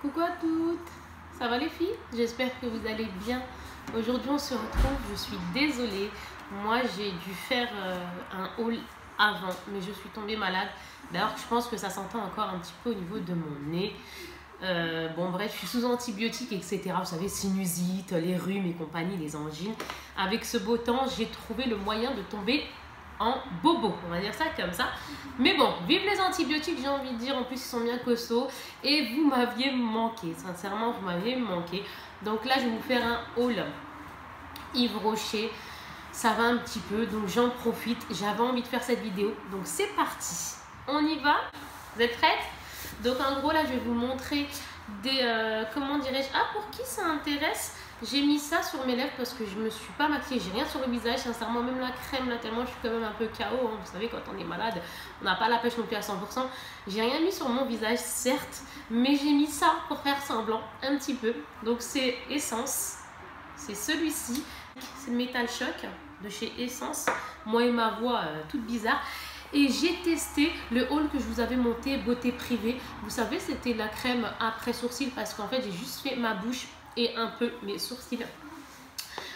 Coucou à toutes, ça va les filles? J'espère que vous allez bien. Aujourd'hui on se retrouve, je suis désolée. Moi j'ai dû faire un haul avant, mais je suis tombée malade. D'ailleurs je pense que ça s'entend encore un petit peu au niveau de mon nez. Bon bref, je suis sous antibiotiques, etc. Vous savez, sinusite, les rhumes et compagnie, les angines. Avec ce beau temps, j'ai trouvé le moyen de tomber en bobo, on va dire ça comme ça. Mais bon, vive les antibiotiques, j'ai envie de dire. En plus, ils sont bien costauds. Et vous m'aviez manqué, sincèrement, vous m'aviez manqué. Donc là, je vais vous faire un haul Yves Rocher. Ça va un petit peu, donc j'en profite. J'avais envie de faire cette vidéo. Donc c'est parti. On y va? Vous êtes prêtes? Donc en gros, là, je vais vous montrer des... comment dirais-je? Ah, pour qui ça intéresse? J'ai mis ça sur mes lèvres parce que je me suis pas maquillée, j'ai rien sur le visage, sincèrement, même la crème là, tellement je suis quand même un peu KO, hein. Vous savez, quand on est malade, on n'a pas la pêche non plus à 100%. J'ai rien mis sur mon visage, certes, mais j'ai mis ça pour faire semblant, un petit peu. Donc c'est Essence, c'est celui-ci, c'est le Metal Shock de chez Essence, moi et ma voix toute bizarre. Et j'ai testé le haul que je vous avais monté, beauté privée. Vous savez, c'était la crème après sourcils parce qu'en fait, j'ai juste fait ma bouche et un peu mes sourcils.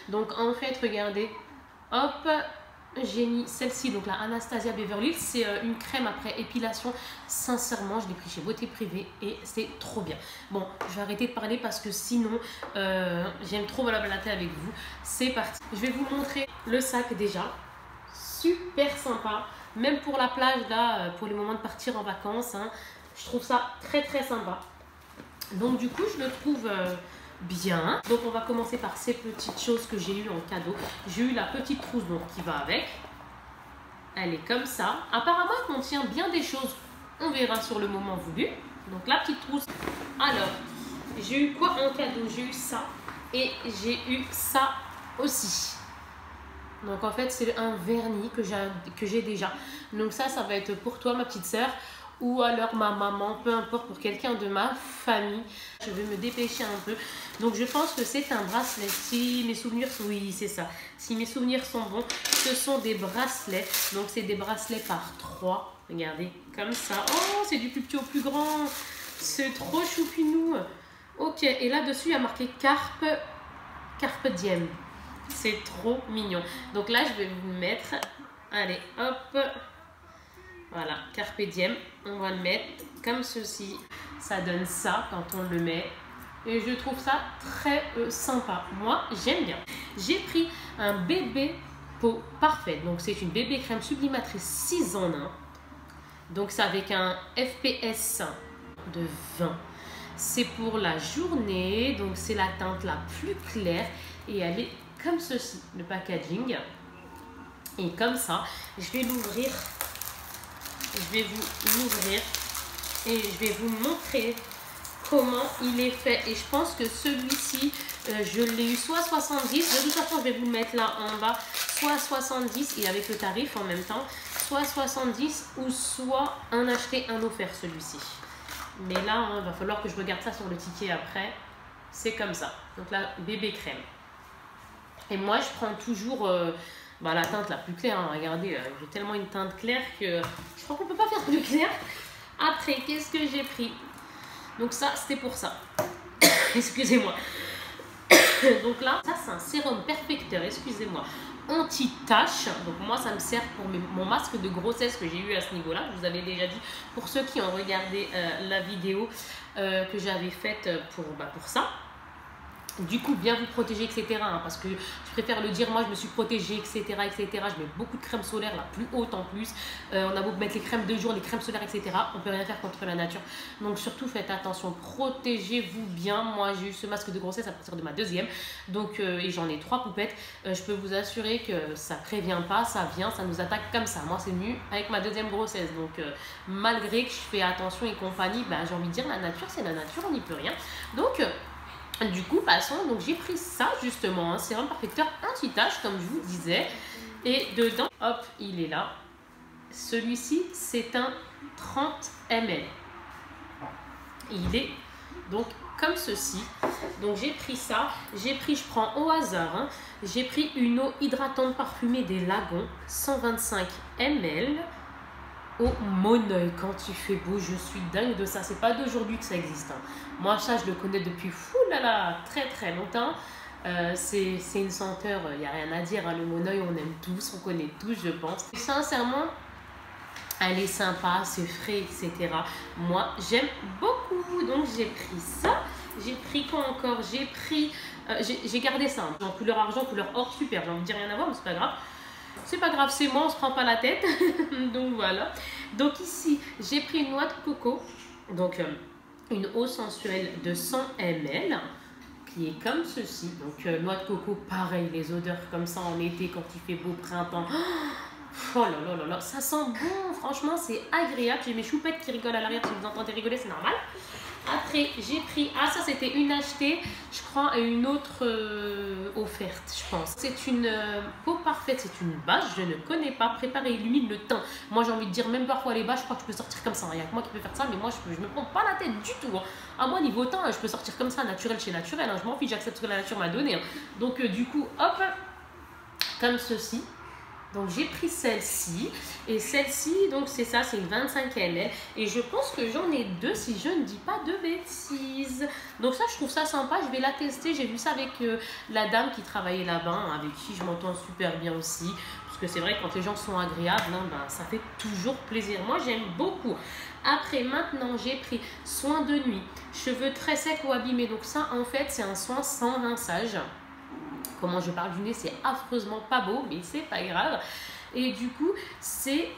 Donc en fait, regardez, hop, j'ai mis celle-ci, donc la Anastasia Beverly Hills. C'est une crème après épilation. Sincèrement, je l'ai pris chez Beauté Privée et c'est trop bien. Bon, je vais arrêter de parler parce que sinon, j'aime trop me la balader avec vous. C'est parti. Je vais vous montrer le sac déjà. Super sympa. Même pour la plage, là, pour les moments de partir en vacances, hein, je trouve ça très très sympa. Donc du coup, je le trouve bien. Donc on va commencer par ces petites choses que j'ai eues en cadeau. J'ai eu la petite trousse donc, qui va avec. Elle est comme ça. Apparemment, elle contient bien des choses. On verra sur le moment voulu. Donc la petite trousse. Alors, j'ai eu quoi en cadeau? J'ai eu ça. Et j'ai eu ça aussi. Donc en fait c'est un vernis que j'ai déjà. Donc ça va être pour toi ma petite soeur ou alors ma maman, peu importe, pour quelqu'un de ma famille. Je vais me dépêcher un peu. Donc je pense que c'est un bracelet. Si mes souvenirs, oui c'est ça. Si mes souvenirs sont bons, ce sont des bracelets. Donc c'est des bracelets par 3. Regardez, comme ça. Oh, c'est du plus petit au plus grand. C'est trop choupinou. Ok, et là-dessus il y a marqué Carpe Diem. C'est trop mignon. Donc là, je vais vous mettre. Allez, hop. Voilà, Carpe Diem. On va le mettre comme ceci. Ça donne ça quand on le met. Et je trouve ça très sympa. Moi, j'aime bien. J'ai pris un bébé peau parfaite. Donc, c'est une bébé crème sublimatrice 6 en 1. Donc, c'est avec un FPS de 20. C'est pour la journée. Donc, c'est la teinte la plus claire. Et elle est comme ceci, le packaging. Et comme ça, je vais l'ouvrir. Je vais vous l'ouvrir et je vais vous montrer comment il est fait. Et je pense que celui-ci, je l'ai eu soit 70. De toute façon, je vais vous le mettre là en bas. Soit 70 et avec le tarif en même temps. Soit 70 ou soit un acheté, un offert celui-ci. Mais là, il va falloir que je regarde ça sur le ticket après. C'est comme ça. Donc là, bébé crème. Et moi, je prends toujours la teinte la plus claire. Hein. Regardez, j'ai tellement une teinte claire que je crois qu'on ne peut pas faire plus clair. Après, qu'est-ce que j'ai pris? Donc ça, c'était pour ça. Excusez-moi. Donc là, ça, c'est un sérum perfecteur, excusez-moi, anti-tache. Donc moi, ça me sert pour mon masque de grossesse que j'ai eu à ce niveau-là. Je vous avais déjà dit, pour ceux qui ont regardé la vidéo que j'avais faite pour ça. Du coup, bien vous protéger, etc. Hein, parce que je préfère le dire, moi je me suis protégée, etc. etc. Je mets beaucoup de crème solaire, la plus haute en plus. On a beau mettre les crèmes de jour, les crèmes solaires, etc. On ne peut rien faire contre la nature. Donc surtout, faites attention, protégez-vous bien. Moi, j'ai eu ce masque de grossesse à partir de ma deuxième. Donc, et j'en ai 3 poupettes. Je peux vous assurer que ça ne prévient pas, ça vient, ça nous attaque comme ça. Moi, c'est venu avec ma deuxième grossesse. Donc, malgré que je fais attention et compagnie, j'ai envie de dire, la nature, c'est la nature, on n'y peut rien. Donc... du coup, passons. Donc, j'ai pris ça justement, un sérum perfecteur anti-tache, comme je vous disais. Et dedans, hop, il est là. Celui-ci, c'est un 30 ml. Il est donc comme ceci. Donc, j'ai pris ça. Je prends au hasard, hein, j'ai pris une eau hydratante parfumée des Lagons, 125 ml. au Moneuil quand il fait beau. Je suis dingue de ça. C'est pas d'aujourd'hui que ça existe. Hein. Moi, ça, je le connais depuis très très longtemps. C'est une senteur, il n'y a rien à dire. Hein. Le Moneuil, on aime tous, on connaît tous, je pense. Et sincèrement, elle est sympa, c'est frais, etc. Moi, j'aime beaucoup. Donc, j'ai pris ça. J'ai pris quoi encore? J'ai pris... j'ai gardé ça. Hein. En couleur argent, couleur or, super. J'ai envie de dire rien à voir, mais c'est pas grave. C'est pas grave, c'est moi, on se prend pas la tête. Donc voilà. Donc ici, j'ai pris une noix de coco. Donc une eau sensuelle de 100 ml. Qui est comme ceci. Donc noix de coco, pareil, les odeurs comme ça en été quand il fait beau printemps. Oh là là là là, ça sent bon, franchement c'est agréable. J'ai mes choupettes qui rigolent à l'arrière, si vous entendez rigoler c'est normal. Après j'ai pris, ah ça c'était une achetée, je crois, et une autre offerte je pense. C'est une peau parfaite, c'est une base, je ne connais pas, préparer et illumine le teint. Moi j'ai envie de dire, même parfois les bases je crois que je peux sortir comme ça, il n'y a que moi qui peux faire ça, mais moi je me prends pas la tête du tout. Hein. À moi niveau teint, je peux sortir comme ça, naturel chez naturel, hein. Je m'en fiche, j'accepte ce que la nature m'a donné. Hein. Donc du coup, hop, comme ceci. Donc j'ai pris celle-ci et celle-ci donc c'est ça, c'est une 25 ml et je pense que j'en ai deux si je ne dis pas de bêtises. Donc ça je trouve ça sympa, je vais la tester, j'ai vu ça avec la dame qui travaillait là-bas, hein, avec qui je m'entends super bien aussi. Parce que c'est vrai que quand les gens sont agréables, hein, ben, ça fait toujours plaisir. Moi j'aime beaucoup. Après maintenant j'ai pris soin de nuit, cheveux très secs ou abîmés. Donc ça en fait c'est un soin sans rinçage. Comment je parle du nez, c'est affreusement pas beau, mais c'est pas grave. Et du coup, c'est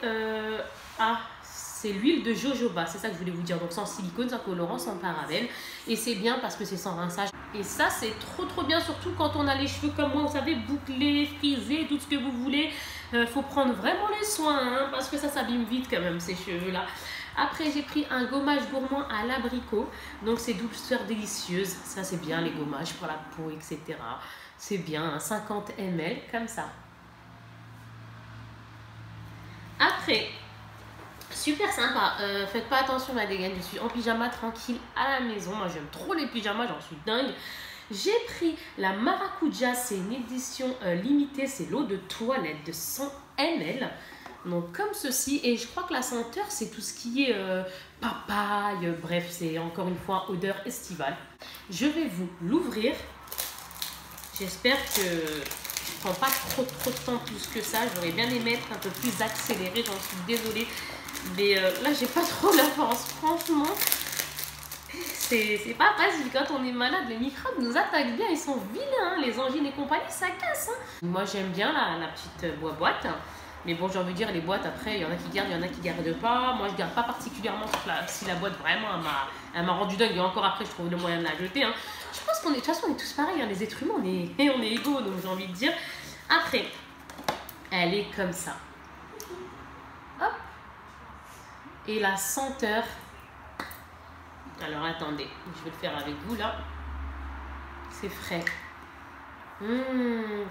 l'huile de jojoba, c'est ça que je voulais vous dire. Donc sans silicone, sans colorant, sans parabènes. Et c'est bien parce que c'est sans rinçage. Et ça, c'est trop bien, surtout quand on a les cheveux comme moi, vous savez, bouclés, frisés, tout ce que vous voulez. Faut prendre vraiment les soins, hein, parce que ça s'abîme vite quand même, ces cheveux-là. Après, j'ai pris un gommage gourmand à l'abricot. Donc, c'est douceur délicieuse. Ça, c'est bien, les gommages pour la peau, etc. C'est bien, hein, 50 ml, comme ça. Après, super sympa. Faites pas attention à la dégaine. Je suis en pyjama tranquille à la maison. Moi, j'aime trop les pyjamas, j'en suis dingue. J'ai pris la Maracuja, c'est une édition limitée. C'est l'eau de toilette de 100 ml. Donc comme ceci, et je crois que la senteur c'est tout ce qui est papaye, bref c'est encore une fois odeur estivale. Je vais vous l'ouvrir, j'espère que je ne prends pas trop de temps plus que ça, j'aurais bien aimé être un peu plus accélérée, j'en suis désolée, mais là j'ai pas trop la force, franchement. C'est pas facile quand on est malade, les microbes nous attaquent bien, ils sont vilains, hein, les angines et compagnie, ça casse. Hein. Moi j'aime bien la petite boîte. Mais bon, j'ai envie de dire, les boîtes, après, il y en a qui gardent, il y en a qui ne gardent pas. Moi, je ne garde pas particulièrement si la boîte, vraiment, elle m'a rendu dingue. Et encore après, je trouve le moyen de la jeter. Hein. Je pense qu'on est, de toute façon, on est tous pareils. Hein. Les êtres humains, on est égaux, donc j'ai envie de dire. Après, elle est comme ça. Hop. Et la senteur. Alors, attendez. Je vais le faire avec vous, là. C'est frais.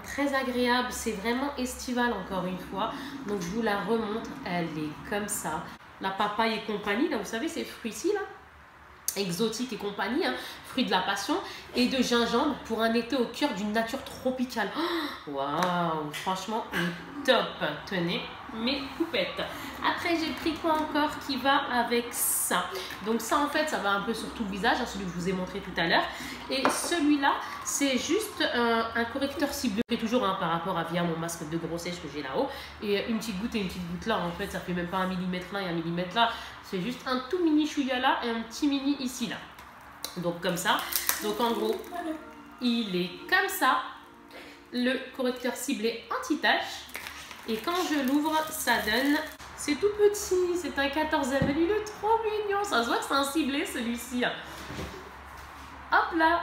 Très agréable, c'est vraiment estival encore une fois. Donc je vous la remontre, elle est comme ça. La papaye et compagnie, là vous savez ces fruits-ci là, exotiques et compagnie, hein, fruits de la passion et de gingembre pour un été au cœur d'une nature tropicale. Waouh, franchement top. Tenez mes coupettes. Après j'ai pris quoi encore qui va avec ça. Donc ça en fait ça va un peu sur tout le visage, hein, celui que je vous ai montré tout à l'heure. Et celui-là c'est juste un correcteur ciblé toujours hein, par rapport à via mon masque de grossesse que j'ai là-haut. Et une petite goutte là en fait ça fait même pas 1 millimètre là et 1 millimètre là. C'est juste un tout mini chouïa là et un petit mini ici là. Donc comme ça. Donc en gros il est comme ça. Le correcteur ciblé anti-tache. Et quand je l'ouvre, ça donne... C'est tout petit, c'est un 14 ml, il est trop mignon. Ça se voit que c'est un ciblé celui-ci. Hop là.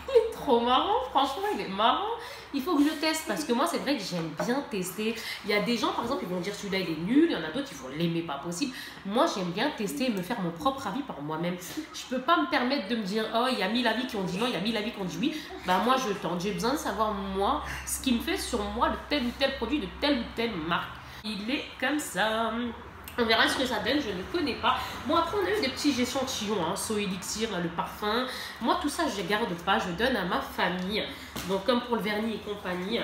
Il est trop marrant, franchement, il est marrant. Il faut que je teste parce que moi, c'est vrai que j'aime bien tester. Il y a des gens, par exemple, ils vont dire celui-là, il est nul. Il y en a d'autres, ils vont l'aimer pas possible. Moi, j'aime bien tester et me faire mon propre avis par moi-même. Je peux pas me permettre de me dire, oh, il y a 1000 avis qui ont dit non, il y a 1000 avis qui ont dit oui. Ben, moi, je tente. J'ai besoin de savoir, moi, ce qui me fait sur moi le tel ou tel produit de telle ou telle marque. Il est comme ça. On verra ce que ça donne, je ne connais pas. Bon, après, on a eu des petits échantillons, hein, So Elixir, là, le parfum. Moi, tout ça, je ne garde pas, je donne à ma famille. Donc, comme pour le vernis et compagnie.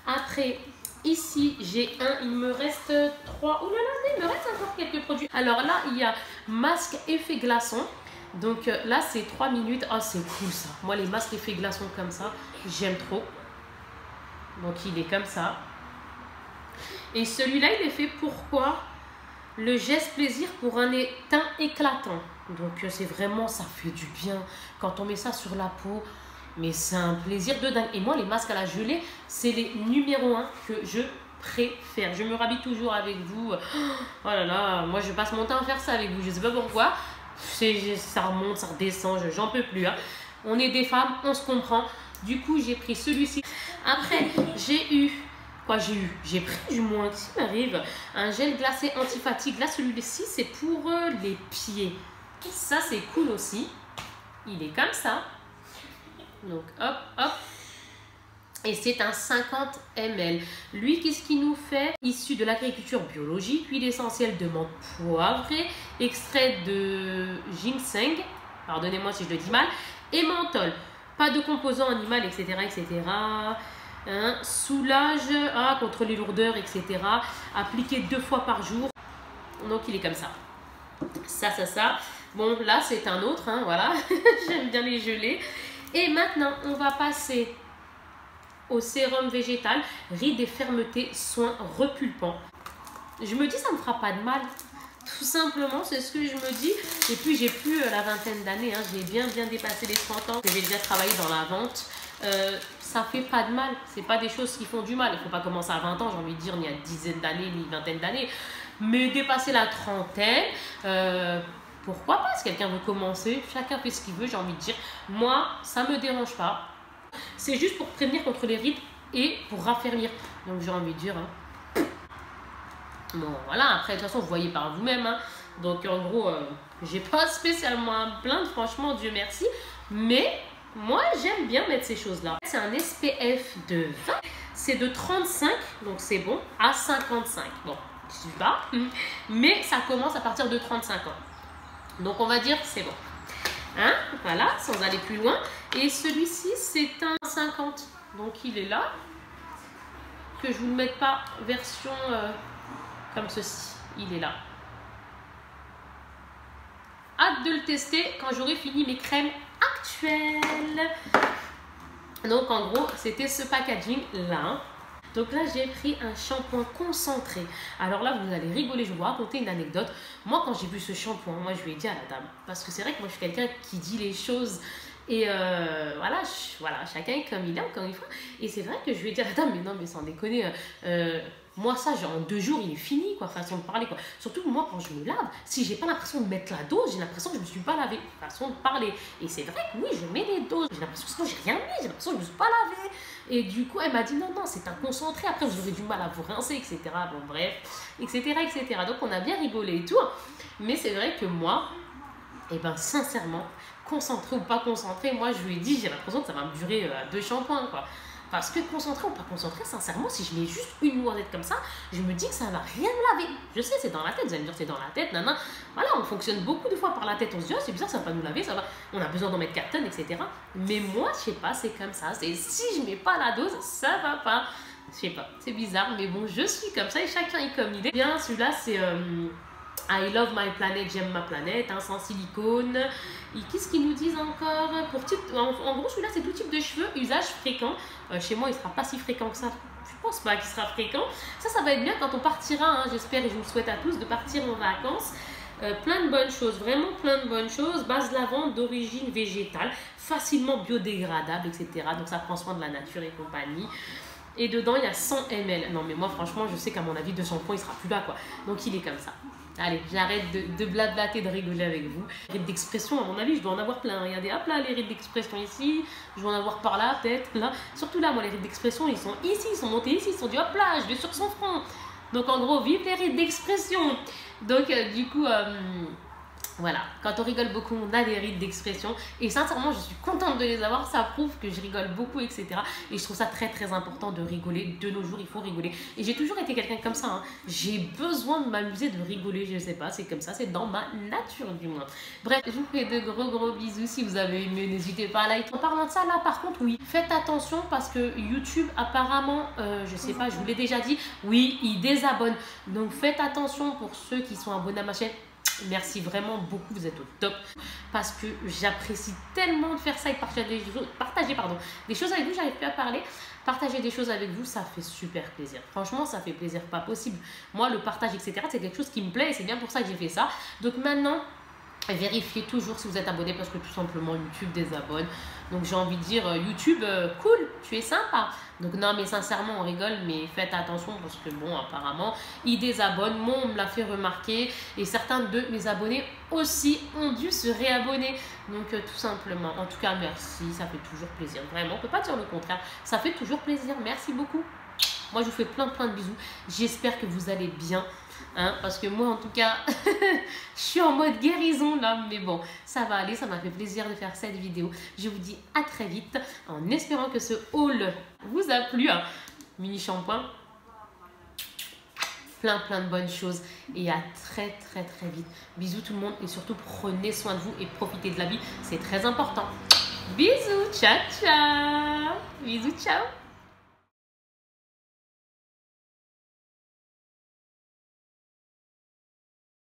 Après, Ici, j'ai un, il me reste 3. Oh là là, il me reste encore quelques produits. Alors là, il y a masque effet glaçon. Donc là, c'est 3 minutes. Ah, c'est cool ça. Moi, les masques effet glaçon comme ça, j'aime trop. Donc, il est comme ça. Et celui-là, il est fait pourquoi? Le geste plaisir pour un teint éclatant. Donc, c'est vraiment, ça fait du bien quand on met ça sur la peau. Mais c'est un plaisir de dingue. Et moi, les masques à la gelée, c'est les numéro 1 que je préfère. Je me rhabille toujours avec vous. Oh là là, moi, je passe mon temps à faire ça avec vous. Je sais pas pourquoi. Ça remonte, ça redescend, j'en peux plus. Hein. On est des femmes, on se comprend. Du coup, j'ai pris celui-ci. Après, j'ai pris du moins, qu'est-ce qui m'arrive? Un gel glacé anti-fatigue. Là, celui-ci, c'est pour les pieds. Ça, c'est cool aussi. Il est comme ça. Donc, hop, hop. Et c'est un 50 ml. Lui, qu'est-ce qu'il nous fait? Issu de l'agriculture biologique, huile essentielle de menthe poivrée, extrait de ginseng, pardonnez-moi si je le dis mal, et menthol. Pas de composants animaux, etc., etc. Hein, soulage contre les lourdeurs, etc. Appliqué 2 fois par jour. Donc, il est comme ça. Ça. Bon, là, c'est un autre, hein, voilà. J'aime bien les gelées. Et maintenant, on va passer au sérum végétal, rides et fermeté, soin repulpant. Je me dis, ça me fera pas de mal. Tout simplement, c'est ce que je me dis. Et puis, j'ai plus la vingtaine d'années. Hein. J'ai bien dépassé les 30 ans. J'ai déjà travaillé dans la vente. Ça fait pas de mal. C'est pas des choses qui font du mal. Il faut pas commencer à 20 ans, j'ai envie de dire, ni à dizaine d'années, ni vingtaine d'années. Mais dépasser la trentaine, pourquoi pas? Si quelqu'un veut commencer, chacun fait ce qu'il veut, j'ai envie de dire. Moi, ça me dérange pas. C'est juste pour prévenir contre les rides et pour raffermir. Donc j'ai envie de dire. Hein. Bon voilà, après de toute façon vous voyez par vous-même. Hein. Donc en gros, j'ai pas spécialement à me plaindre, franchement, Dieu merci. Mais moi j'aime bien mettre ces choses-là. C'est un SPF de 20, c'est de 35, donc c'est bon, à 55. Bon, je suis pas, mais ça commence à partir de 35 ans. Donc on va dire c'est bon. Hein, voilà, sans aller plus loin. Et celui-ci, c'est un 50. Donc, il est là. Que je ne vous le mette pas version comme ceci. Il est là. Hâte de le tester quand j'aurai fini mes crèmes actuelles. Donc, en gros, c'était ce packaging-là. Donc là, j'ai pris un shampoing concentré. Alors là, vous allez rigoler, je vais vous raconter une anecdote. Moi, quand j'ai vu ce shampoing, moi, je lui ai dit à la dame, parce que c'est vrai que moi, je suis quelqu'un qui dit les choses. Et voilà, chacun est comme il est, encore une fois. Et c'est vrai que je lui ai dit à la dame, mais non, mais sans déconner, moi, ça, genre, en 2 jours, il est fini, quoi, façon de parler, quoi. Surtout, moi, quand je me lave, si j'ai pas l'impression de mettre la dose, j'ai l'impression que je me suis pas lavé, façon de parler. Et c'est vrai que oui, je mets les doses, j'ai l'impression que sinon, j'ai rien mis, j'ai l'impression que je me suis pas lavé. Et du coup, elle m'a dit, non, c'est un concentré, après, vous aurez du mal à vous rincer, etc. Bon, bref, etc., etc. Donc, on a bien rigolé et tout. Mais c'est vrai que moi, eh ben, sincèrement, concentré ou pas concentré, moi, je lui ai dit, j'ai l'impression que ça va me durer 2 shampoings, quoi. Parce que concentré ou pas concentré, sincèrement, si je mets juste une noisette comme ça, je me dis que ça ne va rien me laver. Je sais, c'est dans la tête, vous allez me dire c'est dans la tête, nanana. Voilà, on fonctionne beaucoup de fois par la tête, on se dit, oh, c'est bizarre, ça ne va pas nous laver, ça va. On a besoin d'en mettre 4 tonnes, etc. Mais moi, je sais pas, c'est comme ça. C'est si je mets pas la dose, ça va pas. Je sais pas, c'est bizarre, mais bon, je suis comme ça et chacun est comme il est. Bien, celui-là, c'est I love my planet, j'aime ma planète, hein, sans silicone. Et qu'est-ce qu'ils nous disent encore pour en gros, celui-là, c'est tout type de cheveux, usage fréquent. Chez moi, il sera pas si fréquent que ça. Je pense pas qu'il sera fréquent. Ça va être bien quand on partira, hein, j'espère et je vous le souhaite à tous, de partir en vacances. Plein de bonnes choses, vraiment plein de bonnes choses. Base lavande d'origine végétale, facilement biodégradable, etc. Donc ça prend soin de la nature et compagnie. Et dedans, il y a 100 ml. Non, mais moi, franchement, je sais qu'à mon avis, 200 points, il sera plus là, quoi. Donc, il est comme ça. Allez, j'arrête de blablater, de rigoler avec vous. Les rides d'expression, à mon avis, je dois en avoir plein. Regardez, hop là, les rides d'expression ici. Je dois en avoir par là, peut-être, là. Surtout là, moi, les rides d'expression, ils sont ici, ils sont montés ici. Ils sont dit, hop là, je vais sur son front. Donc, en gros, vive les rides d'expression. Donc, du coup, Voilà, quand on rigole beaucoup, on a des rides d'expression. Et sincèrement, je suis contente de les avoir. Ça prouve que je rigole beaucoup, etc. Et je trouve ça très très important de rigoler. De nos jours, il faut rigoler. Et j'ai toujours été quelqu'un comme ça. Hein. J'ai besoin de m'amuser, de rigoler. Je sais pas, c'est comme ça. C'est dans ma nature du moins. Bref, je vous fais de gros bisous. Si vous avez aimé, n'hésitez pas à liker. En parlant de ça, là par contre, oui, faites attention parce que YouTube, apparemment, je sais pas, je vous l'ai déjà dit, oui, il désabonne. Donc faites attention pour ceux qui sont abonnés à ma chaîne. Merci vraiment beaucoup, vous êtes au top parce que j'apprécie tellement de faire ça et de partager des choses avec vous. J'arrive plus à parler. Partager des choses avec vous, ça fait super plaisir. Franchement, ça fait plaisir pas possible. Moi, le partage, etc., c'est quelque chose qui me plaît et c'est bien pour ça que j'ai fait ça. Donc maintenant, vérifiez toujours si vous êtes abonné parce que tout simplement YouTube désabonne. Donc j'ai envie de dire YouTube, cool, tu es sympa. Donc non mais sincèrement on rigole mais faites attention parce que bon apparemment ils désabonnent. Moi on me l'a fait remarquer et certains de mes abonnés aussi ont dû se réabonner. Donc tout simplement, en tout cas merci, ça fait toujours plaisir. Vraiment, on peut pas dire le contraire, ça fait toujours plaisir, merci beaucoup. Moi, je vous fais plein de bisous. J'espère que vous allez bien. Hein, parce que moi, en tout cas, je suis en mode guérison là. Mais bon, ça va aller. Ça m'a fait plaisir de faire cette vidéo. Je vous dis à très vite. En espérant que ce haul vous a plu. Hein. Mini shampoing. Plein de bonnes choses. Et à très vite. Bisous tout le monde. Et surtout, prenez soin de vous et profitez de la vie. C'est très important. Bisous. Ciao. Bisous. Ciao.